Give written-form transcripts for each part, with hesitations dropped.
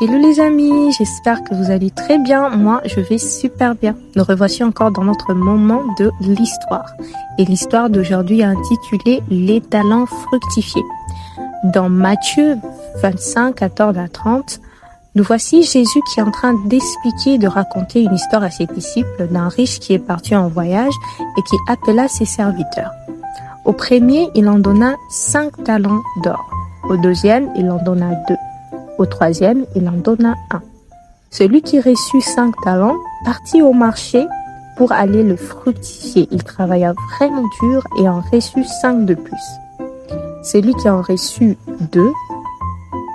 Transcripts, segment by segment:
Hello les amis, j'espère que vous allez très bien. Moi, je vais super bien. Nous revoici encore dans notre moment de l'histoire. Et l'histoire d'aujourd'hui est intitulée Les talents fructifiés. Dans Matthieu 25, 14 à 30, nous voici Jésus qui est en train d'expliquer, de raconter une histoire à ses disciples d'un riche qui est parti en voyage et qui appela ses serviteurs. Au premier, il en donna 5 talents d'or. Au deuxième, il en donna 2. Au troisième, il en donna 1. Celui qui reçut 5 talents partit au marché pour aller le fructifier. Il travailla vraiment dur et en reçut 5 de plus. Celui qui en reçut 2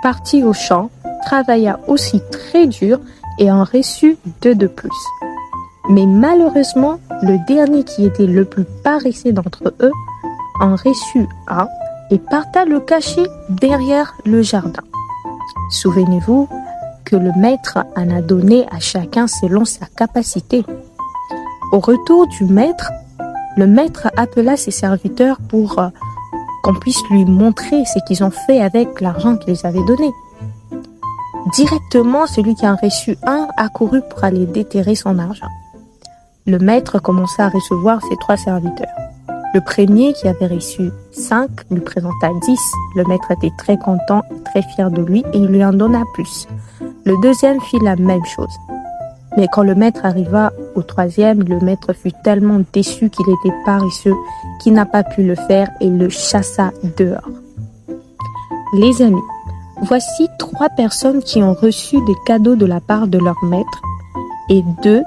partit au champ, travailla aussi très dur et en reçut 2 de plus. Mais malheureusement, le dernier qui était le plus paresseux d'entre eux en reçut 1 et parta le cacher derrière le jardin. Souvenez-vous que le maître en a donné à chacun selon sa capacité. Au retour du maître, le maître appela ses serviteurs pour qu'on puisse lui montrer ce qu'ils ont fait avec l'argent qu'il les avait donné. Directement, celui qui en reçut 1 accourut pour aller déterrer son argent. Le maître commença à recevoir ses 3 serviteurs. Le premier, qui avait reçu 5, lui présenta 10. Le maître était très content et très fier de lui et il lui en donna plus. Le deuxième fit la même chose. Mais quand le maître arriva au troisième, le maître fut tellement déçu qu'il était paresseux qu'il n'a pas pu le faire et le chassa dehors. Les amis, voici 3 personnes qui ont reçu des cadeaux de la part de leur maître et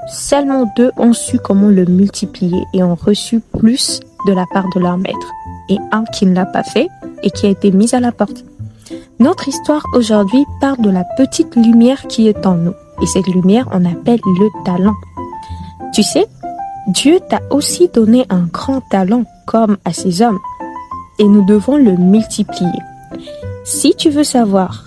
seulement 2 ont su comment le multiplier et ont reçu plus de la part de leur maître, et 1 qui ne l'a pas fait et qui a été mis à la porte. Notre histoire aujourd'hui parle de la petite lumière qui est en nous, et cette lumière on appelle le talent. Tu sais, Dieu t'a aussi donné un grand talent comme à ces hommes, et nous devons le multiplier. Si tu veux savoir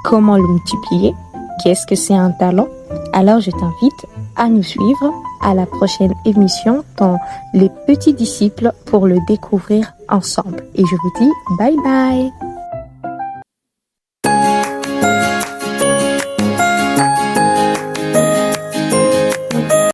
comment le multiplier, qu'est-ce que c'est un talent, alors je t'invite à nous suivre à la prochaine émission dans Les Petits Disciples pour le découvrir ensemble. Et je vous dis bye bye.